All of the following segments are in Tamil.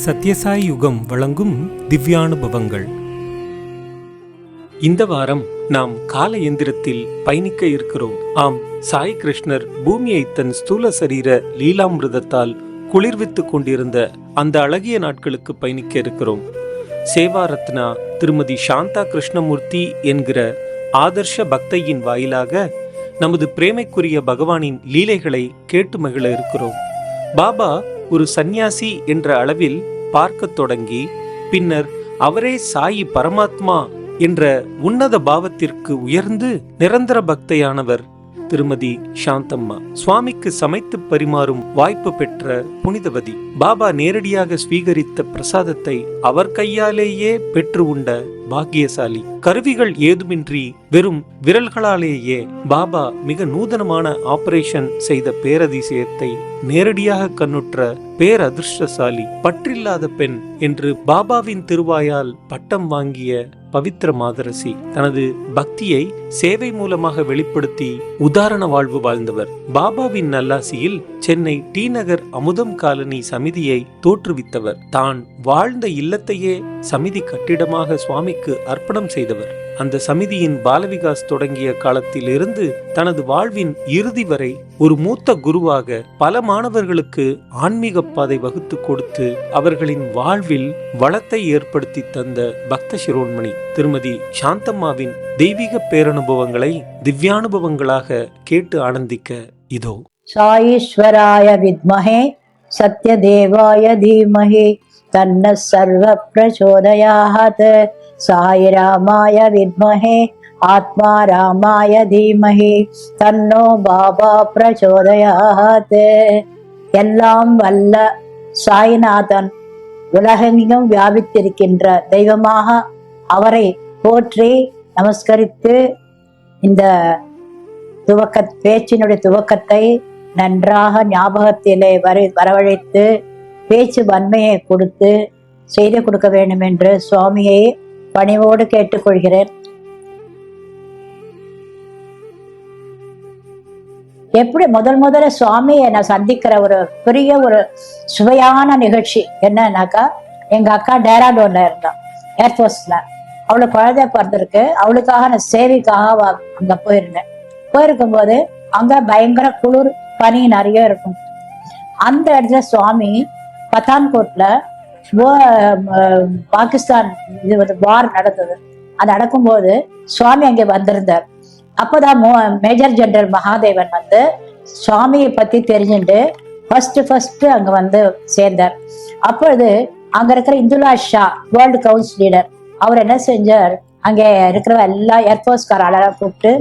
சத்யசாய் யுகம் வழங்கும் திவ்யானுபவங்கள். இந்த வாரம் நாம் கால எந்திரத்தில் பயணிக்க இருக்கிறோம். ஆம், சாய் கிருஷ்ணர் பூமியை தன் ஸ்தூல சரீர லீலாமிருதத்தால் குளிர்வித்துக் கொண்டிருந்த அந்த அழகிய நாட்களுக்கு பயணிக்க இருக்கிறோம். சேவாரத்னா திருமதி சாந்தா கிருஷ்ணமூர்த்தி என்கிற ஆதர்ஷ பக்தையின் வாயிலாக நமது பிரேமைக்குரிய பகவானின் லீலைகளை கேட்டு மகிழ இருக்கிறோம். பாபா ஒரு சந்நியாசி என்ற அளவில் பார்க்க தொடங்கி பின்னர் அவரே சாயி பரமாத்மா என்ற உன்னத பாவத்திற்கு உயர்ந்து நிரந்தர பக்தையானவர் திருமதி சாந்தம்மா. சுவாமிக்கு சமைத்து பரிமாறும் வாய்ப்பு பெற்ற புனிதவதி. பாபா நேரடியாக ஸ்வீகரித்த பிரசாதத்தை அவர் கையாலேயே பெற்று உண்ட பாக்கியசாலி. கருவிகள் ஏதுமின்றி வெறும் விரல்களாலேயே பாபா மிக நூதனமான ஆபரேஷன் செய்த பேரதிசயத்தை நேரடியாக கண்ணுற்ற பேரதிர்ஷ்டசாலி. பற்றில்லாத பெண் என்று பாபாவின் திருவாயால் பட்டம் வாங்கிய பவித்திர மாதரசி. தனது பக்தியை சேவை மூலமாக வெளிப்படுத்தி உதாரண வாழ்வு வாழ்ந்தவர். பாபாவின் நல்லாசியில் சென்னை டி நகர் அமுதம் காலனி சமிதியை தோற்றுவித்தவர். தான் வாழ்ந்த இல்லத்தையே சமிதி கட்டிடமாக சுவாமிக்கு அர்ப்பணம் செய்தவர். அந்த சமிதியின் பாலவிகாஸ் தொடங்கிய காலத்தில் இருந்து தனது வாழ்வின் இறுதி வரை ஒரு மூத்த குருவாக பல மாணவர்களுக்கு ஆன்மீக பாதை வகுத்து கொடுத்து அவர்களின் வாழ்வில் வளத்தை ஏற்படுத்தி தந்த பக்த சிரோன்மணி திருமதி சாந்தம்மாவின் தெய்வீக பேரனுபவங்களை திவ்யானுபவங்களாக கேட்டு ஆனந்திக்க இதோ. சாயீஸ்வராய வித்மஹே சத்யதேவாய தீமஹி தன்ன சர்வ பிரச்சோதயாத். சாய் ராமாய வித்மஹே ஆத்மா ராமாய தீமஹி தன்னோ பாபா பிரச்சோதயாத். எல்லாம் வல்ல சாய்நாதன் உலகெங்கும் வியாபித்திருக்கின்ற தெய்வமாக அவரை போற்றி நமஸ்கரித்து இந்த பேச்சினுடைய துவக்கத்தை நன்றாக ஞாபகத்திலே வரவழைத்து பேச்சு வன்மையை கொடுத்து செய்து கொடுக்க வேண்டும் என்று சுவாமியை பணிவோடு கேட்டுக்கொள்கிறேன். எப்படி முதல்ல சுவாமியை நான் சந்திக்கிற ஒரு பெரிய ஒரு சுவையான நிகழ்ச்சி என்னன்னாக்கா, எங்க அக்கா டேராடூன்ல இருந்தான், ஏர்ஃபோர்ஸ்ல. அவளுக்கு குழந்தை பிறந்திருக்கு. அவளுக்காக நான் சேவைக்காக அங்க போயிருக்கும் போது அங்க பயங்கர குளிர், பனி நிறைய இருக்கும். அந்த இடத்துல சுவாமி பத்தான்கோட்ல பாகிஸ்தான் வார் நடந்தது. அது நடக்கும்போது சுவாமி அங்கே வந்திருந்தார். அப்போதான் மேஜர் ஜெனரல் மகாதேவன் வந்து சுவாமியை பத்தி தெரிஞ்சுட்டு ஃபர்ஸ்ட் அங்க வந்து சேர்ந்தார். அப்பொழுது அங்க இருக்கிற Hindu law Shah, world council leader, அவர் என்ன செஞ்சார், அங்க இருக்கிற எல்லா ஏர்ஃபோர்ஸ்காரெல்லாம் கூப்பிட்டு,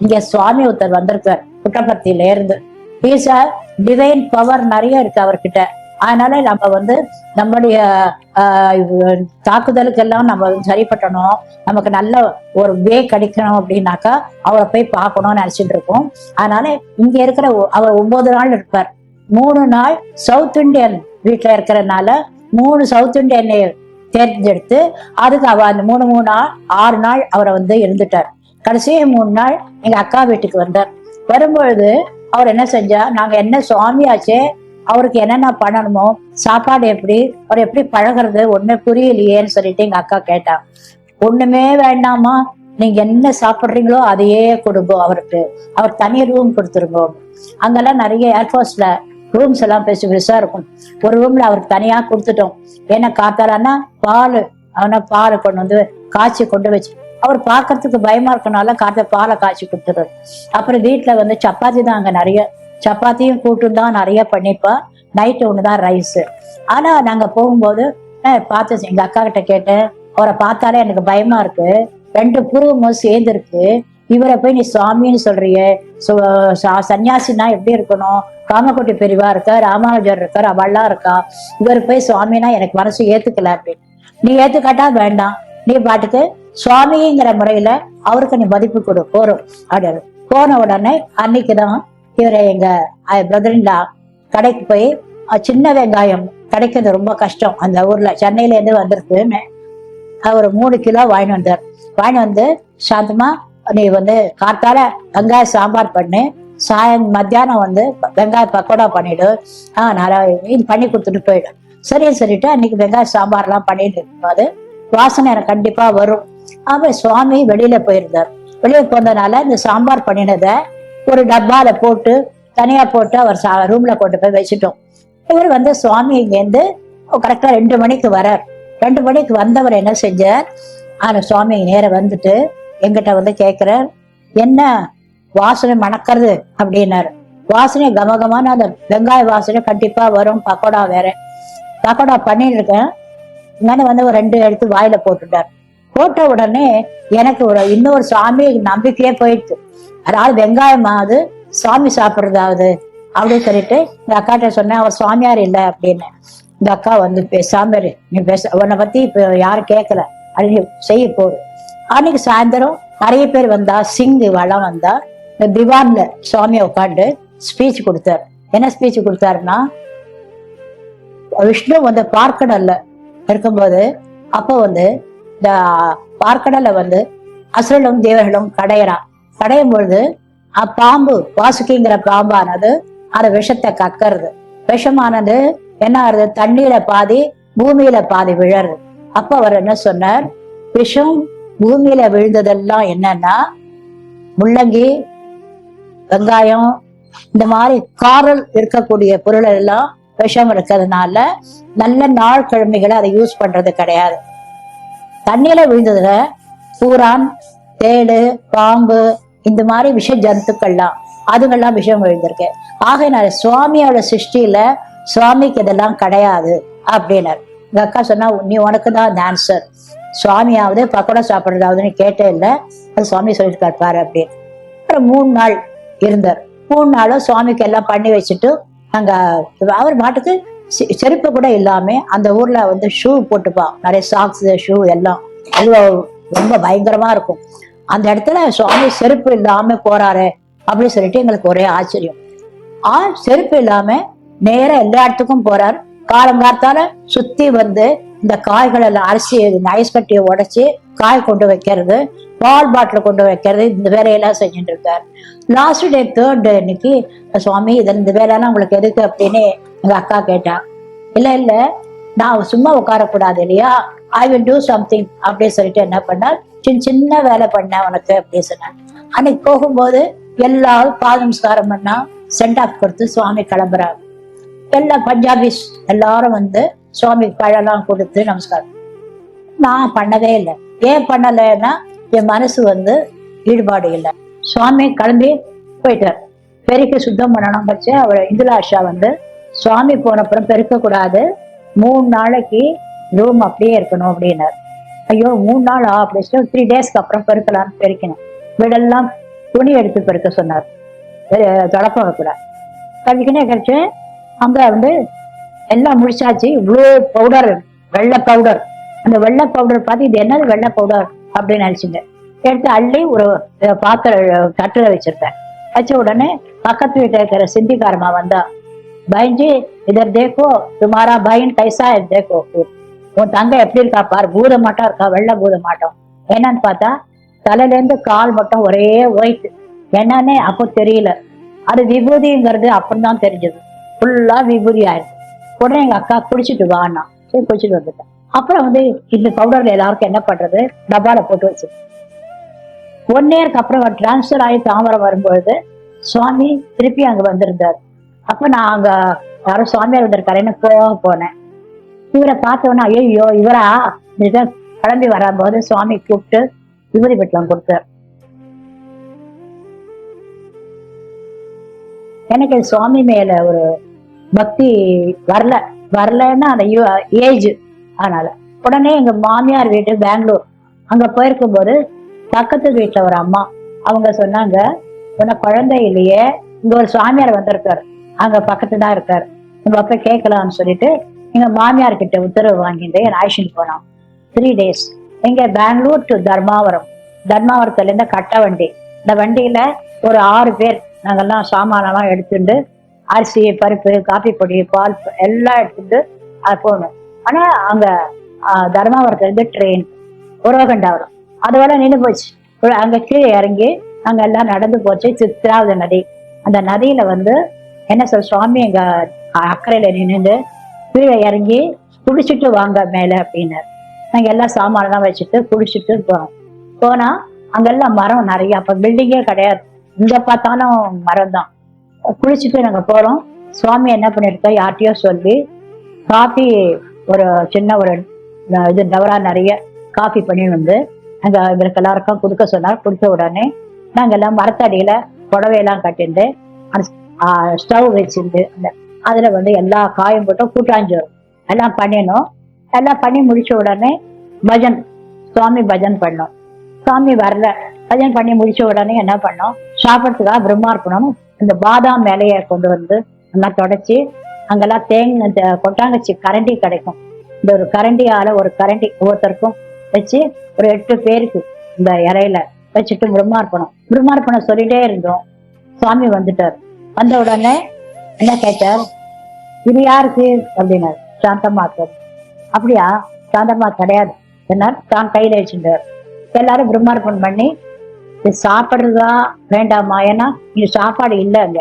இங்க சுவாமி ஒருத்தர் வந்திருக்கார் புட்டபர்த்தியில இருந்து. டிவைன் பவர் நிறைய இருக்கு அவர்கிட்ட. அதனால நம்ம வந்து நம்மளுடைய தாக்குதலுக்கெல்லாம் நம்ம சரிப்பட்டணும், நமக்கு நல்ல ஒரு வே கிடைக்கணும் அப்படின்னாக்கா அவரை போய் பார்க்கணும்னு நினைச்சிட்டு இருக்கோம். அதனால இங்க இருக்கிற அவர் 9 நாள் இருப்பார். 3 நாள் சவுத் இண்டியன் வீட்டுல இருக்கிறதுனால 3 சவுத் இண்டியனை தேர்ந்தெடுத்து அதுக்கு அந்த 3 நாள் 6 நாள் அவரை வந்து இருந்துட்டார். கடைசியே 3 நாள் எங்க அக்கா வீட்டுக்கு வந்தார். வரும்பொழுது அவர் என்ன செஞ்சா, நாங்க என்ன சுவாமியாச்சே, அவருக்கு என்னென்ன பண்ணணுமோ, சாப்பாடு எப்படி, அவர் எப்படி பழகிறது ஒண்ணுமே புரியலையேன்னு சொல்லிட்டு எங்க அக்கா கேட்டா. ஒண்ணுமே வேண்டாமா, நீங்க என்ன சாப்பிடுறீங்களோ அதையே கொடுங்க அவருக்கு, அவர் தனி ரூம் கொடுத்துருங்க. அங்கெல்லாம் நிறைய ஏர்ஃபோர்ஸ்ல ரூம்ஸ் எல்லாம் பெருசா இருக்கும். ஒரு ரூம்ல அவருக்கு தனியா கொடுத்துட்டோம். ஏன்னா காத்தாலன்னா பால் கொண்டு வந்து காய்ச்சி கொண்டு வச்சு, அவர் பார்க்கறதுக்கு பயமா இருக்கனால பாலை காய்ச்சி கொடுத்துருவாரு. அப்புறம் வீட்டுல வந்து சப்பாத்தி தான், அங்க நிறைய சப்பாத்தியும் கூட்டும் தான் நிறைய பண்ணிப்பா. நைட்டு ஒண்ணுதான் ரைஸ். ஆனா நாங்க போகும்போது பார்த்து எங்க அக்கா கிட்ட கேட்டேன், அவரை பார்த்தாலே எனக்கு பயமா இருக்கு, 2 புருவமும் சேர்ந்து இருக்கு, இவரை போய் நீ சுவாமின்னு சொல்றியே, சன்னியாசினா எப்படி இருக்கணும், காமக்கோட்டி பெரியவா இருக்கா, ராமானுஜர் இருக்கார், அவள்லாம் இருக்கா, இவர் போய் சுவாமினா எனக்கு மனசு ஏத்துக்கல அப்படின்னு. நீ ஏத்துக்காட்டா வேண்டாம், நீ பாட்டுக்கு சுவாமிங்கிற முறையில அவருக்கு நீ மதிப்பு கொடு போறோம் அப்படின்னு. போன உடனே அன்னைக்குதான் இவரை எங்க பிரதரின்லா கடைக்கு போய் சின்ன வெங்காயம் கிடைக்கிறது ரொம்ப கஷ்டம் அந்த ஊர்ல, சென்னையில இருந்து வந்திருக்குன்னு அவர் 3 கிலோ வாங்கிட்டு வந்தார். வாங்கி வந்து, சாந்தமா நீ வந்து காத்தால வெங்காய சாம்பார் பண்ணு, மத்தியானம் வந்து வெங்காய பக்கோடா பண்ணிடு, நல்லா இது பண்ணி கொடுத்துட்டு போயிடும். சரின்னு சொல்லிட்டு அன்னைக்கு வெங்காய சாம்பார்லாம் பண்ணிட்டு இருக்கும்போது வாசனை எனக்கு கண்டிப்பா வரும். அப்ப சுவாமி வெளியில போயிருந்தார். வெளியே போனதுனால இந்த சாம்பார் பண்ணினதை ஒரு டப்பால போட்டு தனியா போட்டு அவர் ரூம்ல கொண்டு போய் வச்சுட்டோம். இவர் வந்து சுவாமி இங்கேருந்து கரெக்டா 2 மணிக்கு வரார். 2 மணிக்கு வந்தவர் என்ன செஞ்சார், ஆனா சுவாமி நேரம் வந்துட்டு எங்கிட்ட வந்து கேட்கிறார், என்ன வாசனை மணக்கிறது அப்படின்னாரு. வாசனை கமகமான அந்த வெங்காய வாசனை கண்டிப்பா வரும். பக்கோடா வேற பக்கோடா பண்ணிட்டு இருக்கேன். இங்கே வந்து ஒரு 2 எடுத்து வாயில போட்டுட்டார். போட்ட உடனே எனக்கு இன்னொரு சாமி நம்பிக்கையே போயிடுச்சு. அதாவது வெங்காயமாவது சாமி சாப்பிட்றதாவது அப்படின்னு சொல்லிட்டு இந்த அக்காட்ட சொன்னேன். அவர் சுவாமியார் இல்லை அப்படின்னு. இந்த அக்கா வந்து பேசாம நீ பேச, உன்னை பத்தி இப்ப யாரும் கேட்கல, அது செய்ய போகுது. அன்னைக்கு சாயந்தரம் நிறைய பேர் வந்தா, சிங் வளம் வந்தா, இந்த திவான்ல சுவாமியை உட்காந்து ஸ்பீச் கொடுத்தார். என்ன ஸ்பீச் கொடுத்தாருன்னா, விஷ்ணு வந்து பார்க்கடல்ல இருக்கும்போது அப்ப வந்து இந்த பார்க்கடல்ல வந்து அசுரலும் தேவர்களும் கடையும் பொழுது பாம்பு வாசுகிங்கிற பாம்பானது அந்த விஷத்தை கக்கறது. விஷமானது என்ன ஆகுது, தண்ணீர பாதி பூமியில பாதி விழறது. அப்ப அவர் என்ன சொன்னார், விஷம் பூமியில விழுந்ததெல்லாம் என்னன்னா முள்ளங்கி, வெங்காயம், இந்த மாதிரி காரல் இருக்கக்கூடிய பொருள் எல்லாம் விஷம் இருக்கிறதுனால நல்ல நாள் கிழமைகளை அதை யூஸ் பண்றது கிடையாது. தண்ணியில விழுந்ததுல பூரான், தேடு, பாம்பு, இந்த மாதிரி விஷ ஜந்துக்கள்லாம் அதுங்கெல்லாம் விஷம் விழுந்திருக்கு. ஆகையினால சுவாமியோட சிருஷ்டியில சுவாமிக்கு இதெல்லாம் கிடையாது அப்படின்னாரு. எங்க அக்கா சொன்னா, நீ உனக்கு தான் அந்த ஆன்சர். சுவாமியாவது பக்கோடா சாப்பிட்றதாவதுன்னு கேட்டே இல்லை, அது சுவாமி சொல்லிட்டு பாரு அப்படின்னு. அப்புறம் 3 நாள் இருந்தார். 3 நாளும் சுவாமிக்கு எல்லாம் பண்ணி வச்சுட்டு அங்க அவர் மாட்டுக்கு செருப்பு கூட இல்லாம அந்த ஊர்ல வந்து ஷூ போட்டுப்பான், நிறைய சாக்ஸ் ஷூ எல்லாம். அது ரொம்ப பயங்கரமா இருக்கும். அந்த இடத்துல சுவாமி செருப்பு இல்லாம போறாரு அப்படின்னு சொல்லிட்டு எங்களுக்கு ஒரே ஆச்சரியம். செருப்பு இல்லாம நேரா எல்லா இடத்துக்கும் போறார். காலங்காத்தால சுத்தி வந்து இந்த காய்கள் எல்லாம் அரிசி ஐஸ் கட்டியை உடைச்சு காய் கொண்டு வைக்கிறது, பால் பாட்டில் கொண்டு வைக்கிறது, இந்த வேலையெல்லாம் செஞ்சுட்டு இருக்காரு. லாஸ்ட் டே 3rd டே இன்னைக்கு, சுவாமி இந்த வேலையெல்லாம் உங்களுக்கு எதுக்கு அப்படின்னு எங்க அக்கா கேட்டா. இல்ல நான் சும்மா உட்காரக்கூடாது இல்லையா, ஐ வில் டூ சம்திங் அப்படின்னு சொல்லிட்டு என்ன பண்ணார், சின்ன வேலை பண்ண உனக்கு அப்படின்னு சொன்னார். அன்னைக்கு போகும்போது எல்லாரும் பாத நமஸ்காரம் பண்ணா, சென்ட் ஆஃப் கொடுத்து சுவாமி கிளம்புறாரு. எல்லா பஞ்சாபிஸ் எல்லாரும் வந்து சுவாமி பழம்லாம் கொடுத்து நமஸ்காரம். நான் பண்ணவே இல்லை. ஏன் பண்ணலைன்னா என் மனசு வந்து ஈடுபாடு இல்லை. சுவாமி கிளம்பி போயிட்டார். பெருக்கி சுத்தம் பண்ணணும் வச்சு அவர் இந்துலாஷா வந்து சுவாமி போனப்புறம் பெருக்க கூடாது, 3 நாளைக்கு ரூம் அப்படியே இருக்கணும் அப்படின்னாரு. ஐயோ 3 நாளா அப்படின்னு 3 டேஸ்க்கு அப்புறம் பெருக்கலான்னு பெருக்கினேன். வீடெல்லாம் துணி எடுத்து பெருக்க சொன்னார், தொடப்பம் கூட கழிக்கினே கழிச்சு. அங்க வந்து எல்லாம் முடிச்சாச்சு. இவ்வளோ பவுடர், வெள்ளை பவுடர். அந்த வெள்ளை பவுடர் பார்த்து இது என்னது வெள்ளை பவுடர் அப்படின்னு நினைச்சுங்க. எடுத்து அள்ளி ஒரு தட்டுல வச்சிருப்பேன். வச்ச உடனே பக்கத்து வீட்டில் இருக்கிற சிந்திக்காரமா வந்தா, பயஞ்சி இதர் தேக்கோ துமாரா பையன் கைசா தேக்கோ, உன் தங்க எப்படி இருக்கா பாரு, பூத மாட்டம் இருக்கா, வெள்ளை பூத மாட்டம். என்னன்னு பார்த்தா தலையில இருந்து கால் மட்டும் ஒரே ஒயிட். என்னன்னே அப்போ தெரியல. அது விபூதிங்கிறது அப்புறம் தான் தெரிஞ்சது. ஃபுல்லா விபூதி ஆயிருக்கு. உடனே எங்க அக்கா குடிச்சிட்டு வான்னா, சரி குடிச்சிட்டு வந்துட்டேன். அப்புறம் வந்து இந்த பவுடர்ல எல்லாருக்கும் என்ன பண்றது, டப்பால போட்டு வச்சு 1 இயருக்கு அப்புறம் டிரான்ஸ்பர் ஆகி தாமரம் வரும்பொழுது சுவாமி திருப்பி அங்க வந்திருந்தார். அப்ப நான் அங்க யாரும் சுவாமியார் வந்திருக்காருன்னு போனேன். இவரை பார்த்தோன்னா, ஐயோ இவரா கிளம்பி வரும்போது சுவாமி கூப்பிட்டு விபூதி பெட்டலாம் கொடுத்தார். எனக்கு சுவாமி மேல ஒரு பக்தி வரலன்னா அந்த ஏஜ். அதனால உடனே எங்க மாமியார் வீட்டு பெங்களூர், அங்க போயிருக்கும் போது பக்கத்து வீட்டுல ஒரு அம்மா அவங்க சொன்னாங்க, உன குழந்தை இல்லையே, இங்க ஒரு சுவாமியார் வந்திருக்காரு, அங்க பக்கத்து தான் இருக்காரு, உங்க அப்ப கேட்கலாம்னு சொல்லிட்டு எங்க மாமியார் கிட்ட உத்தரவு வாங்கிட்டு என் ஆயிஷன் போனோம். 3 டேஸ் எங்க பெங்களூர் டு தர்மாவரத்துல இருந்து கட்ட வண்டி. இந்த வண்டியில ஒரு 6 பேர் நாங்கெல்லாம் சாமானெல்லாம் எடுத்துட்டு அரிசி, பருப்பு, காப்பி பொடி, பால் எல்லாம் எடுத்துட்டு அது போகணும். ஆனா அங்க தர்மாவரத்துல இருந்து ட்ரெயின் உரவகண்டா வரும், அது வேலை நின்று போச்சு. அங்க கீழே இறங்கி அங்க எல்லாம் நடந்து போச்சு. சித்ராவதி நதி, அந்த நதியில வந்து என்ன சுவாமி எங்க அக்கறையில நின்று கீழே இறங்கி குடிச்சிட்டு வாங்க மேல அப்படின்னாரு. நாங்க எல்லாம் சாமானெல்லாம் வச்சுட்டு குடிச்சிட்டு போனோம். போனா அங்கெல்லாம் மரம் நிறைய, அப்ப பில்டிங்கே கிடையாது, இங்க பார்த்தாலும் மரம் தான். குளிச்சுட்டு நாங்க போறோம். சுவாமி என்ன பண்ணிருக்கா, யார்கிட்டயோ சொல்லி காஃபி, ஒரு சின்ன ஒரு இது டவரா நிறைய காஃபி பண்ணி வந்து அங்க இவருக்கு எல்லாருக்கும் கொடுக்க சொன்னார். கொடுத்த உடனே நாங்க எல்லாம் மரத்தடியில புடவையெல்லாம் கட்டிட்டு ஸ்டவ் வச்சிருந்து அதுல வந்து எல்லா காயும் போட்டு கூட்டாஞ்சோறு எல்லாம் பண்ணினோம். எல்லாம் பண்ணி முடிச்ச உடனே பஜன், சுவாமி பஜன் பண்ணோம். சுவாமி வரல. பஜன் பண்ணி முடிச்ச உடனே என்ன பண்ணோம், சாப்பிட்றதுக்காக பிரம்மார்ப்பணம் இந்த பாதாம் மேலையை கொண்டு வந்து நல்லா தொடச்சி அங்கெல்லாம் தேங்காய் கொட்டாங்கச்சி கரண்டி கிடைக்கும், இந்த ஒரு கரண்டியால ஒரு கரண்டி ஒவ்வொருத்தருக்கும் வச்சு ஒரு 8 பேருக்கு இந்த இறையில வச்சுட்டு பிரம்மார்ப்பணம் சொல்லிட்டே இருந்தோம். சுவாமி வந்துட்டார். வந்த உடனே என்ன கேட்டார், இது யாருக்கு அப்படின்னாரு. சாந்தம்மா. அப்படியா, சாந்தம்மா கிடையாது என்ன தான் கையில வச்சுட்டார். எல்லாரும் பிரம்மார்ப்பணம் பண்ணி இது சாப்பிடுறதா வேண்டாமா, ஏன்னா இது சாப்பாடு இல்லை, அங்க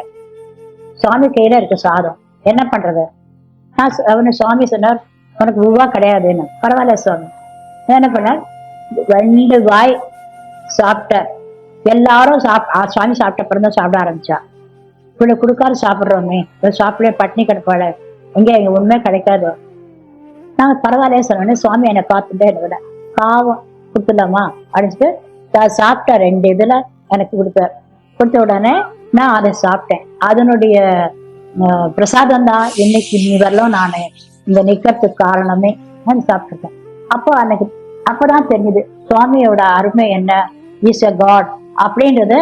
சுவாமி கையில இருக்கு சாதம், என்ன பண்றது. அவனு சுவாமி சொன்னார், உனக்கு ரூபா கிடையாதுன்னு. பரவாயில்ல சுவாமி. என்ன பண்ணார், 2 வாய் சாப்பிட்ட. எல்லாரும் சுவாமி சாப்பிட்ட அப்புறம் தான் சாப்பிட ஆரம்பிச்சா. இவ்வளவு கொடுக்காது சாப்பிடுறோமே, சாப்பிட பட்னி கிடப்பாள, எங்க உண்மை கிடைக்காது. நாங்க பரவாயில்ல சொன்னோடனே சுவாமி என்னை பார்த்துட்டே என்ன பாவம் கொடுத்துடலாமா அப்படின்ட்டு சாப்பிட்ட 2 இதுல எனக்கு கொடுத்தார். கொடுத்த உடனே நான் அதை சாப்பிட்டேன். அதனுடைய பிரசாதம் தான் இன்னைக்கு நீ வரலாம் நான் இந்த நிக்கிறதுக்கு காரணமே. நான் சாப்பிட்டுருக்கேன். அப்பதான் தெரியுது சுவாமியோட அருமை என்ன, இஸ் எ காட் அப்படின்றது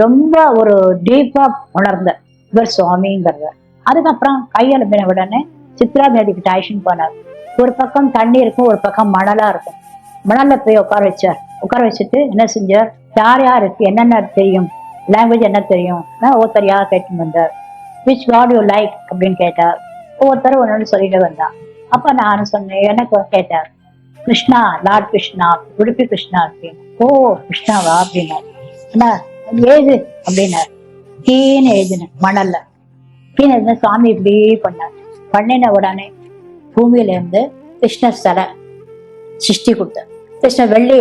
ரொம்ப ஒரு டீப்பா உணர்ந்த இவர் சுவாமிங்கிறத. அதுக்கப்புறம் கையெழுப்பின உடனே சித்ரா மேதிக்கு டைஷன் போனார். ஒரு பக்கம் தண்ணி இருக்கும், ஒரு பக்கம் மணலா இருக்கும். மணல்ல போய் உட்கார வச்சுட்டு என்ன செஞ்சார், யார் யாருக்கு என்னென்ன தெரியும், லாங்குவேஜ் என்ன தெரியும், ஒவ்வொருத்தர் யார் கேட்டு வந்தார். விச் காட் யூ லைக் அப்படின்னு கேட்டார். ஒவ்வொருத்தரும் ஒன்னு சொல்லிட்டு வந்தான். அப்ப நான் சொன்னேன், எனக்கு கேட்டார், கிருஷ்ணா, லார்ட் கிருஷ்ணா, உடுப்பி கிருஷ்ணா அப்படின்னு. ஓ கிருஷ்ணாவா அப்படின்னாரு. என்ன ஏது அப்படின்னாரு. கீழே எழுதினேன் மணல்ல. கீழே எழுதின சுவாமி இப்படி பண்ணார். பண்ணின உடனே பூமியில இருந்து கிருஷ்ண சிலை சிருஷ்டி கொடுத்தார். கிருஷ்ண வெள்ளி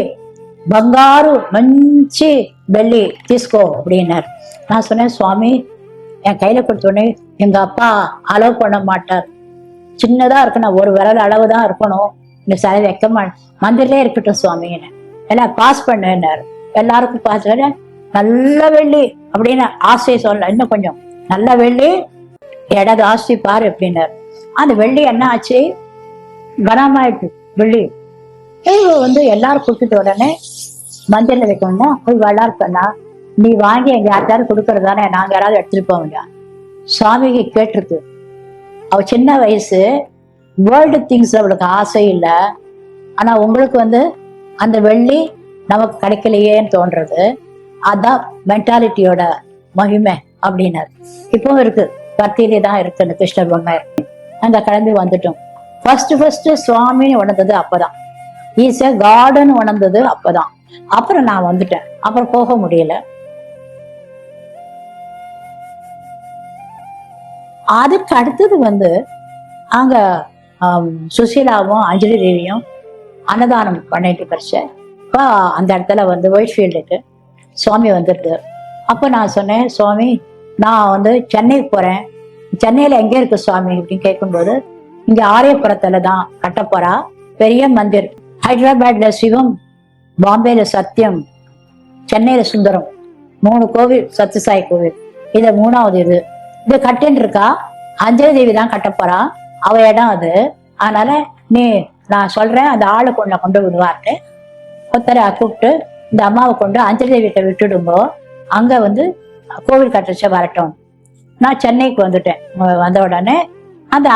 బంగారు మంచి வெள்ளி తీసుకో அப்படின்னார். நான் சொன்னேன், சுவாமி என் கையில கொடுத்தோடனே எங்க அப்பா அளவு பண்ண மாட்டார், சின்னதா இருக்கணும், ஒரு விரல் அளவு தான் இருக்கணும், இந்த சிலை வைக்க மந்திரிலே இருக்கட்டும் சுவாமின்னு எல்லாம் பாஸ் பண்ணார். எல்லாருக்கும் பாஸ் பண்ண நல்ல வெள்ளி அப்படின்னு ஆசையை சொல்ல, இன்னும் கொஞ்சம் நல்ல வெள்ளி இடது ஆசை பாரு அப்படின்னாரு. அந்த வெள்ளி என்ன ஆச்சு, கனமாயிட்டு வெள்ளி வந்து எல்லாரும் கொடுத்துட்ட உடனே மஞ்சள்ல வைக்கணும்னா போய் விளாட்னா, நீ வாங்கி எங்க யாருக்காரும் கொடுக்கறதானே, நாங்க யாராவது எடுத்துட்டு போவீங்க. சுவாமிக்கு கேட்டிருக்கு. அவ சின்ன வயசு, வேர்ல்டு திங்ஸ் அவளுக்கு ஆசை இல்லை. ஆனா உங்களுக்கு வந்து அந்த வெள்ளி நமக்கு கிடைக்கலையேன்னு தோன்றது. அதான் மென்டாலிட்டியோட மகிமை அப்படின்னாரு. இப்பவும் இருக்கு, பக்தியிலே தான் இருக்கு அந்த கிருஷ்ண பொம்மை. அங்க கிளம்பி வந்துட்டோம். ஃபர்ஸ்ட் சுவாமின்னு உணர்ந்தது அப்பதான், ஈஸ் எ கார்டன் உணர்ந்தது அப்பதான். அப்புறம் நான் வந்துட்டேன், அப்புறம் போக முடியல. அதுக்கு அடுத்தது வந்து அங்க சுசீலாவும் அஞ்சலி தேவியும் அன்னதானம் பண்ணிட்டு படிச்சேன். இப்போ அந்த இடத்துல வந்து ஒயிட்ஃபீல்டுக்கு சுவாமி வந்துருது. அப்போ நான் சொன்னேன், சுவாமி நான் வந்து சென்னைக்கு போறேன், சென்னையில எங்க இருக்கு சுவாமி அப்படின்னு கேட்கும்போது, இங்க ஆரியபுரத்துல தான் கட்ட போறா பெரிய மந்திர். ஹைதராபாத்ல சிவம், பாம்பேல சத்தியம், சென்னையில சுந்தரம், 3 கோவில், சத்யசாய் கோவில், இது 3வது இது கட்டின்னு இருக்கா. அஞ்சலி தேவி தான் கட்ட போறா, அவ இடம் அது. அதனால நான் சொல்றேன், அந்த ஆளை கொண்டு விடுவார்னு ஒருத்தரை கூப்பிட்டு இந்த அம்மாவை கொண்டு அஞ்சலி தேவிட்ட விட்டுடும்போ, அங்க வந்து கோவில் கட்டுச்ச வரட்டும். நான் சென்னைக்கு வந்துட்டேன். வந்த உடனே அந்த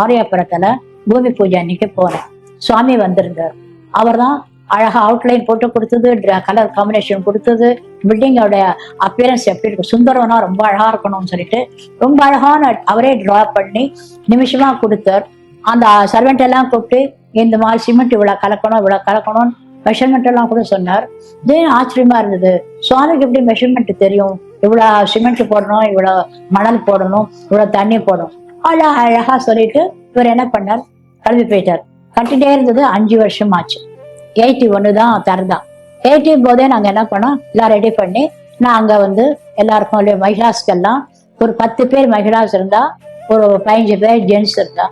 ஆரியபுரத்துல பூமி பூஜை அன்னைக்கு போனேன். சுவாமி வந்திருந்தார். அவர் தான் அழகா அவுட்லைன் போட்டு கொடுத்தது, கலர் காம்பினேஷன் கொடுத்தது, பில்டிங்கோட அப்பியரன்ஸ் எப்படி இருக்கும், சுந்தரம்னா ரொம்ப அழகா இருக்கணும்னு சொல்லிட்டு ரொம்ப அழகான அவரே டிரா பண்ணி நிமிஷமா கொடுத்தார். அந்த சர்வெண்ட் எல்லாம் கூப்பிட்டு இந்த மாதிரி சிமெண்ட் இவ்வளவு கலக்கணும்னு மெஷர்மெண்ட் எல்லாம் கூட சொன்னார். இதே ஆச்சரியமா இருந்தது, சுவாமிக்கு எப்படி மெஷர்மெண்ட் தெரியும், இவ்வளவு சிமெண்ட் போடணும், இவ்வளவு மணல் போடணும், இவ்வளவு தண்ணி போடணும், அழகா சொல்லிட்டு இவர் என்ன பண்ணார், கிளம்பி போயிட்டார். கட்டிட்டே இருந்தது 5 வருஷம் ஆச்சு. 81 தான் திறந்தான். 80 போதே நாங்க என்ன பண்ணோம், எல்லாம் ரெடி பண்ணி நான் அங்க வந்து எல்லாருக்கும் மகிழாஸ்கெல்லாம் ஒரு 10 பேர் மகிழாஸ் இருந்தா, ஒரு 15 பேர் ஜென்ஸ் இருந்தா.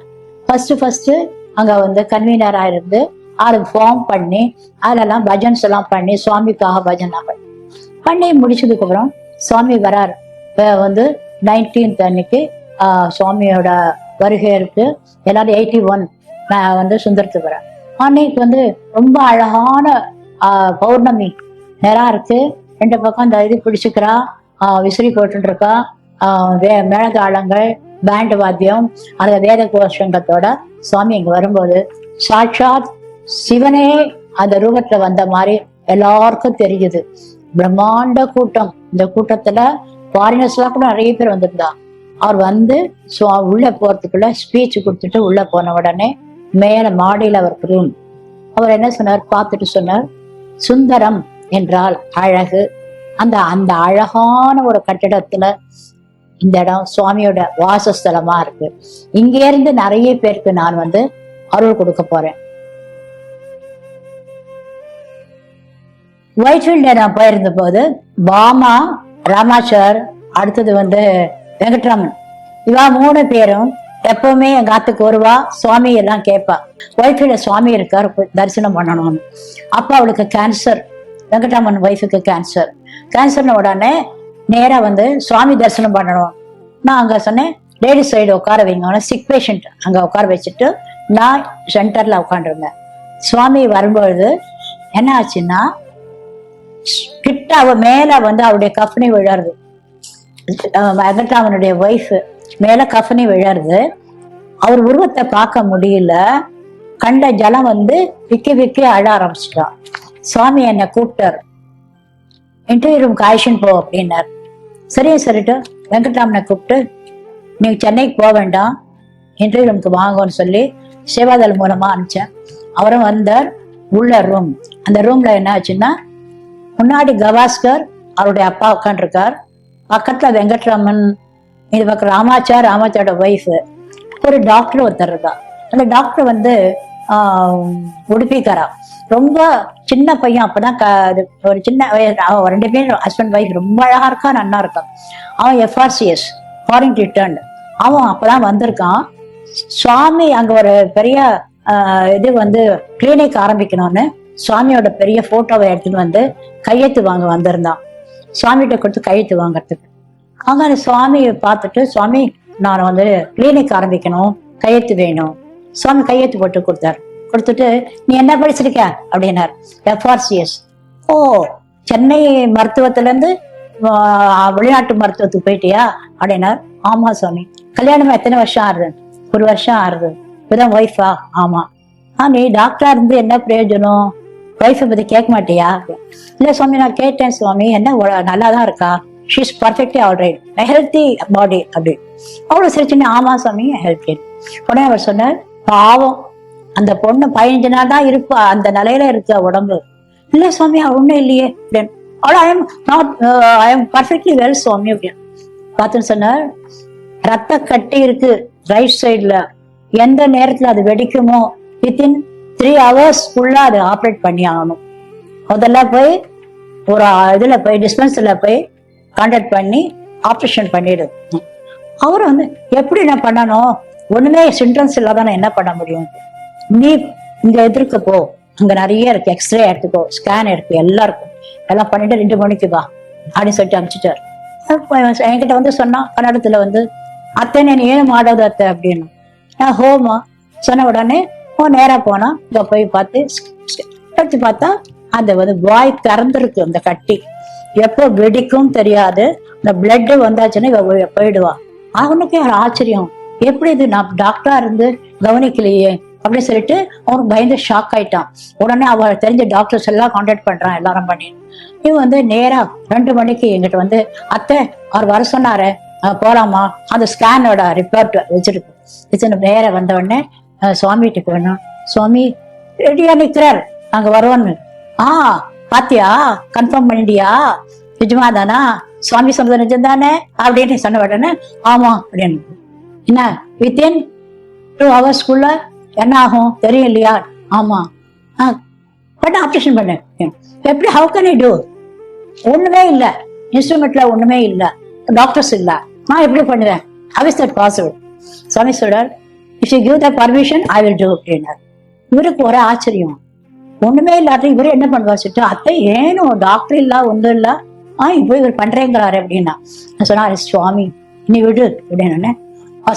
ஃபர்ஸ்ட் அங்க வந்து கன்வீனரா இருந்து அதுக்கு ஃபார்ம் பண்ணி அதெல்லாம் பஜன்ஸ் எல்லாம் பண்ணி சுவாமிக்காக பஜனை பண்ணி முடிச்சதுக்கு அப்புறம் சுவாமி வராரு. வந்து 19th அன்னைக்கு சுவாமியோட வருகை இருக்கு. எல்லாரும் 81 நான் வந்து சுந்தரத்துக்கு வரேன். அன்னைக்கு வந்து ரொம்ப அழகான பௌர்ணமி நேரம் இருக்கு. 2 பக்கம் அந்த இது பிடிச்சுக்கிறா, விசிறி போட்டு இருக்கா, மேளதாளங்கள், பேண்ட் வாத்தியம், அந்த வேத கோஷங்கத்தோட சுவாமி இங்க வரும்போது சாட்சாத் சிவனே அந்த ரூபத்துல வந்த மாதிரி எல்லாருக்கும் தெரியுது. பிரம்மாண்ட கூட்டம். இந்த கூட்டத்துல ஃபாரினர்ஸ் எல்லாம் கூட நிறைய பேர் வந்திருந்தா. அவர் வந்து உள்ள போறதுக்குள்ள ஸ்பீச் கொடுத்துட்டு உள்ள போன உடனே மேல மாடியில அவருக்கு ரூம். அவர் என்ன சொன்னார், பார்த்துட்டு சொன்னார், சுந்தரம் என்றால் அழகு. அந்த அந்த அழகான ஒரு கட்டிடத்துல இந்த இடம் சுவாமியோட வாசஸ்தலமா இருக்கு. இங்க இருந்து நிறைய பேருக்கு நான் வந்து அருள் கொடுக்க போறேன். ஒயிட்ஃபீல்ட்ல நான் போயிருந்த போது பாமா, ராமாச்சார், அடுத்தது வந்து வெங்கட்ராமன், இவா 3 பேரும் எப்பவுமே எங்க ஆத்துக்கு வருவா. சுவாமி எல்லாம் கேட்பா, ஒய்ஃபீல்ட சுவாமி இருக்கார், தரிசனம் பண்ணணும்னு. அப்ப அவளுக்கு கேன்சர், வெங்கட்ராமன் ஒய்ஃபுக்கு கேன்சர்னு உடனே நேரா வந்து சுவாமி தரிசனம் பண்ணணும். நான் அங்க சொன்னேன், லேடிஸ் சைடு உட்கார வைங்க, சிக் பேஷண்ட் அங்க உட்கார வச்சுட்டு நான் சென்டர்ல உட்காந்துருந்தேன். சுவாமி வரும்பொழுது என்ன ஆச்சுன்னா, கிட்ட அவ மேல வந்து அவருடைய கஃபனி விழருது. வெங்கட்ராமனுடைய ஒய்ஃப் மேல கஃபனி விழருது. அவர் உருவத்தை பார்க்க முடியல. கண்ட ஜலம் வந்து விக்கி அழ ஆரம்பிச்சிட்டான். சுவாமி என்னை கூப்பிட்டார், இன்டர்வியூ ரூம் காய்ச்சின்னு போ அப்படின்னார். சரியா சொல்லிட்டு வெங்கட்ராமனை கூப்பிட்டு, நீங்க சென்னைக்கு போக வேண்டாம், இன்டர்வியூ ரூமுக்கு வாங்கன்னு சொல்லி சேவாதல் மூலமா அனுப்பிச்சேன். அவரும் வந்தார். உள்ள ரூம், அந்த ரூம்ல என்ன ஆச்சுன்னா, முன்னாடி கவாஸ்கர் அவருடைய அப்பா உட்காந்துருக்கார், பக்கத்துல வெங்கட்ராமன், இது பக்கம் ராமாச்சாரோட ஒய்ஃப், ஒரு டாக்டர் ஒருத்தர் இருக்கா. அந்த டாக்டர் வந்து உடுப்பிக்காரா, ரொம்ப சின்ன பையன். அப்பதான் ஒரு சின்ன 2 பேரும் ஹஸ்பண்ட் ஒய்ஃப், ரொம்ப அழகா இருக்கா, நன்னா இருக்கான். அவன் FRCS ஃபாரின் ரிட்டர்ன். அவன் அப்பதான் வந்திருக்கான். சுவாமி அங்க ஒரு பெரிய இது வந்து கிளினிக் ஆரம்பிக்கணும்னு சுவாமியோட பெரிய போட்டோவை எடுத்துட்டு வந்து கையெழுத்து வாங்க வந்திருந்தான். சுவாமிகிட்ட கொடுத்து கையெழுத்து வாங்கறதுக்கு. அங்க அந்த சுவாமியை பார்த்துட்டு, சுவாமி நான் வந்து கிளினிக் ஆரம்பிக்கணும், கையெழுத்து வேணும். சுவாமி கையெழுத்து போட்டு கொடுத்தாரு. கொடுத்துட்டு, நீ என்ன படிச்சிருக்க அப்படின்னாரு. FRCS. ஓ, சென்னை மருத்துவத்துல இருந்து வெளிநாட்டு மருத்துவத்துக்கு போயிட்டியா அப்படின்னாரு. ஆமா சுவாமி. கல்யாணம் எத்தனை வருஷம் ஆறுது? 1 வருஷம் ஆறுது. இப்பதான் ஒய்ஃபா? ஆமா. நீ டாக்டரா இருந்து என்ன பிரயோஜனம், ஒய்ஃபை பத்தி கேட்க மாட்டியா? இல்ல சுவாமி, நான் கேட்டேன் சுவாமி, என்ன நல்லாதான் இருக்கா, she is perfectly alright, healthy பாடி அப்படி. அவ்வளவு சிரிச்சுன்னு, ஆமா சுவாமி ஹெல்த்தி. உடனே அவர் சொன்னார், பாவம் அந்த பொண்ணு 15 நாள் தான் இருப்பா, அந்த நிலையில இருக்க உடம்பு. இல்ல சுவாமி ஒண்ணும் இல்லையே அப்படின்னு. ஐ எம் பர்ஃபெக்ட்லி வெல் சுவாமி அப்படின்னு பார்த்துன்னு சொன்னார். ரத்த கட்டி இருக்கு ரைட் சைட்ல, எந்த நேரத்துல அது வெடிக்குமோ வித்தின் 3 hours அது ஆப்ரேட் பண்ணி ஆகணும். முதல்ல போய் ஒரு இதுல போய் டிஸ்பென்சர்ல போய் கான்டாக்ட் பண்ணி ஆப்ரேஷன் பண்ணிடு. அவரு வந்து எப்படி நான் பண்ணணும், ஒண்ணுமே சிம்டம்ஸ் இல்லாத என்ன பண்ண முடியும், நீ இங்க எதிர்க்க போ, அங்க நிறைய இருக்கு, எக்ஸ்ரே எடுத்துக்கோ, ஸ்கேன் எடுத்து எல்லாம் இருக்கும், எல்லாம் பண்ணிட்டு 2 மணிக்கு வா அப்படின்னு சொல்லிட்டு அனுப்பிச்சிட்டாரு. என்கிட்ட வந்து சொன்னா கன்னடத்துல வந்து, அத்தை நீ ஏன் மாடாது அத்தை அப்படின்னு. நான் ஹோமா சொன்ன உடனே நேரா போனா இங்க போய் பார்த்து எடுத்து பார்த்தா அந்த வந்து வாய் திறந்துருக்கு. அந்த கட்டி எப்போ வெடிக்கும் தெரியாது. இந்த பிளட் வந்தாச்சுன்னா இவ போயிடுவா. அவனுக்கே ஆச்சரியம், எப்படி இது நான் டாக்டரா இருந்து கவனிக்கலையே அப்படின்னு சொல்லிட்டு அவனுக்கு பயந்து ஷாக் ஆயிட்டான். உடனே அவ தெரிஞ்ச டாக்டர்ஸ் எல்லாம் கான்டாக்ட் பண்றான், எல்லாரும் பண்ணி. இவன் வந்து நேரா 2 மணிக்கு எங்கிட்ட வந்து, அத்தை அவர் வர சொன்னாரு போலாமா, அந்த ஸ்கேனோட ரிப்போர்ட் வச்சிருக்கு. நேர வந்த உடனே சுவாமிகிட்ட போனோம். சுவாமி ரெடியா நிக்கிறார், நாங்க வரோன்னு. பாத்தியா, கன்ஃபார்ம் பண்ணிட்டியா, நிஜமா தானா, சுவாமி சொன்னது நிஜம் தானே அப்படின்னு சொன்ன உடனே ஆமா அப்படின்னு. என்ன வித்தின் 2 hours என்ன ஆகும் தெரியும் இல்லையா? ஆமா. பட் ஆப்ரேஷன் பண்ண எப்படி? How can I do? ஒண்ணுமே இல்ல, இன்ஸ்ட்ருமெண்ட்ல ஒண்ணுமே இல்ல, டாக்டர்ஸ் இல்ல, நான் எப்படி பண்ணுவேன்? How is that possible? Swami சொல்றார், if you give the permission I will do அப்படின்னார். இவருக்கு ஒரே ஆச்சரியம், ஒண்ணுமே இல்லாத இவரு என்ன பண்ணுவாச்சுட்டு, அத்தை ஏனும் டாக்டர் இல்ல ஒன்றும் இல்ல, இப்போ இவர் பண்றேங்கிறாரு அப்படின்னா. நான் சொன்னா, சுவாமி நீ விடு அப்படின்னு.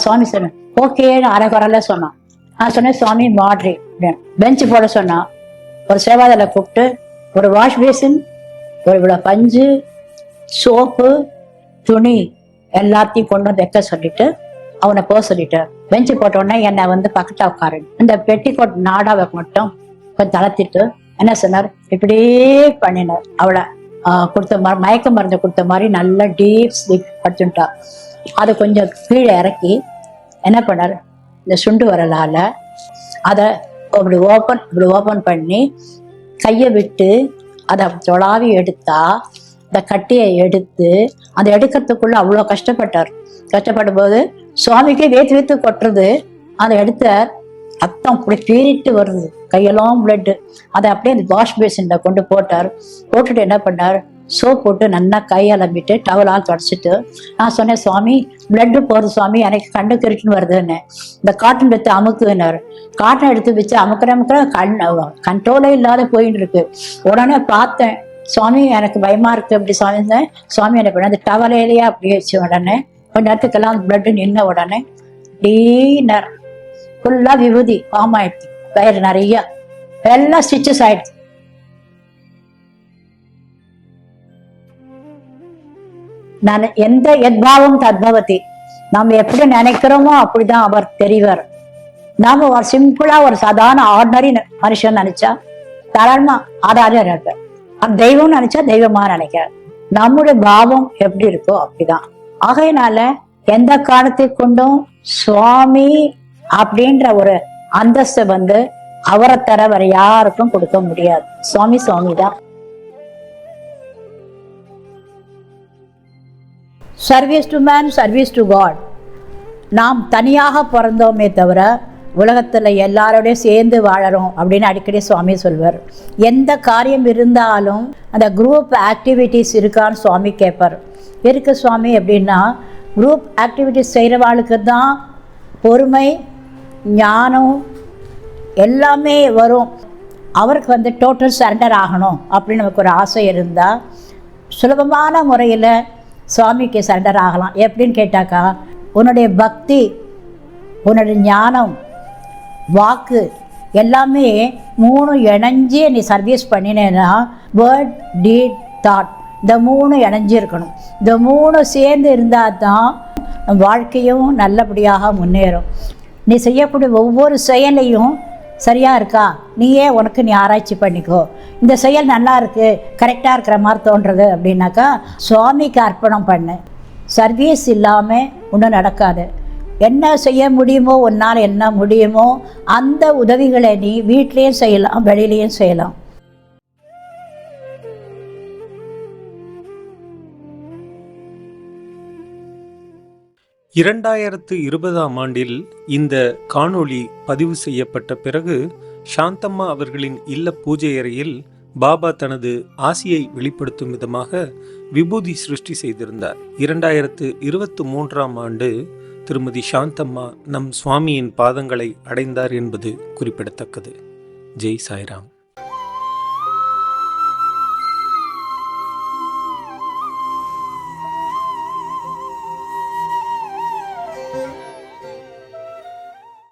சுவாமி சொன்னேன் ஓகேன்னு அரைக்குறல சொன்னான். நான் சொன்னேன் சுவாமி மாட்ரி பெஞ்சு போட சொன்னா. ஒரு சேவாதல கூப்பிட்டு ஒரு வாஷ் பேசின், ஒரு இவ்வளவு பஞ்சு, சோப்பு, துணி எல்லாத்தையும் கொண்டு வந்து வைக்க சொல்லிட்டு அவனை போக சொல்லிட்டு பெஞ்சு போட்ட உடனே என்னை வந்து பக்கத்தா உட்காரு, இந்த பெட்டிக்கோட் நாடாவை மட்டும் கொஞ்சம் தளர்த்திட்டு என்ன சொன்னார், இப்படியே பண்ணினார். அவளை கொடுத்த மாதிரி மயக்க மருந்து கொடுத்த மாதிரி நல்ல டீப் ஸ்லீப் படுத்துட்டா. அதை கொஞ்சம் கீழே இறக்கி என்ன பண்ணார், இந்த சுண்டு வரலால அதை இப்படி ஓப்பன் பண்ணி கையை விட்டு அதை தொலாவி எடுத்தா, இந்த கட்டியை எடுத்து அதை எடுக்கிறதுக்குள்ள அவ்வளோ கஷ்டப்படும் போது சுவாமிக்கே வேத்து வேத்து கொட்டுறது. அதை எடுத்த ரத்தம் அப்படி பீறிட்டு வருது, கையெல்லாம் பிளட்டு. அதை அப்படியே அந்த வாஷ் பேசின்ல கொண்டு போட்டுட்டு என்ன பண்ணார், சோப் போட்டு நல்லா கை அலம்பிட்டு டவலால் தொடச்சிட்டு நான் சொன்னேன், சுவாமி பிளட்டு போறது சுவாமி, எனக்கு கண்ணு கிருட்டுன்னு வருதுன்னு. இந்த காட்டன் எடுத்து அமுக்குனாரு. காட்டன் எடுத்து வச்சு அமுக்கிற கண்ட்ரோலே இல்லாத போயிட்டு இருக்கு. உடனே பார்த்தேன், சுவாமி எனக்கு பயமா இருக்கு அப்படி சுவாமி இருந்தேன். சுவாமி என்ன பண்ண அந்த டவலையிலேயே அப்படியே வச்சு உடனே கொஞ்ச நேரத்துக்கெல்லாம் அந்த பிளட்டு நின்ன உடனே டீனர் ஃபுல்லா விபூதி ஃபார்ம் ஆயிடுச்சு, வயிறு நிறைய எல்லாம் ஸ்டிச்சஸ் ஆயிடுச்சு. நான் எந்த எத்பாவம் தத்பவதி, நம்ம எப்படி நினைக்கிறோமோ அப்படிதான் அவர் தெரிவார். நாம ஒரு சிம்பிளா ஒரு சாதாரண ஆர்டினரி மனுஷன் நினைச்சா தாராளமா ஆதாரம் இருப்பார். தெய்வம் நினைச்சா தெய்வமா நினைக்கிறார். நம்முடைய பாவம் எப்படி இருக்கோ அப்படிதான். ஆகையினால எந்த காரணத்தை கொண்டும் சுவாமி அப்படின்ற ஒரு அந்தஸ்து வந்து அவரை தர வேற யாருக்கும் கொடுக்க முடியாது. சுவாமி தான். Service to man, service to God. நாம் தனியாக பிறந்தோமே தவிர உலகத்தில் எல்லாரோடையும் சேர்ந்து வாழறோம் அப்படின்னு அடிக்கடி சுவாமி சொல்வார். எந்த காரியம் இருந்தாலும் அந்த குரூப் ஆக்டிவிட்டீஸ் இருக்கான்னு சுவாமி கேட்பார். இருக்கு சுவாமி அப்படின்னா, குரூப் ஆக்டிவிட்டிஸ் செய்கிறவாளுக்கு தான் பொறுமை, ஞானம் எல்லாமே வரும். அவருக்கு வந்து டோட்டல் சரண்டர் ஆகணும் அப்படின்னு நமக்கு ஒரு ஆசை இருந்தால் சுலபமான முறையில் சுவாமிக்கு சரண்டர் ஆகலாம். எப்படின்னு கேட்டாக்கா, உன்னுடைய பக்தி, உன்னுடைய ஞானம், வாக்கு எல்லாமே மூணு இணைஞ்சி நீ சர்வீஸ் பண்ணினேன்னா, வேர்ட், டீட், தாட், இந்த மூணு இணைஞ்சி இருக்கணும். இந்த மூணு சேர்ந்து இருந்தால் தான் வாழ்க்கையும் நல்லபடியாக முன்னேறும். நீ செய்யக்கூடிய ஒவ்வொரு செயலையும் சரியாக இருக்கா, நீயே உனக்கு நீ ஆராய்ச்சி பண்ணிக்கோ. இந்த செயல் நல்லா இருக்குது, கரெக்டாக இருக்கிற மாதிரி தோன்றுறது அப்படின்னாக்கா சுவாமிக்கு அர்ப்பணம் பண்ணு. சர்வீஸ் இல்லாமல் ஒன்றும் நடக்காது. என்ன செய்ய முடியுமோ, உன்னால் என்ன முடியுமோ அந்த உதவிகளை நீ வீட்லேயும் செய்யலாம், வெளியிலையும் செய்யலாம். இரண்டாயிரத்து 20 இந்த காணொளி பதிவு செய்யப்பட்ட பிறகு சாந்தம்மா அவர்களின் இல்ல பூஜை அறையில் பாபா தனது ஆசியை வெளிப்படுத்தும் விதமாக விபூதி சிருஷ்டி செய்திருந்தார். 2023 திருமதி சாந்தம்மா நம் சுவாமியின் பாதங்களை அடைந்தார் என்பது குறிப்பிடத்தக்கது. ஜெய் சாய்ராம்.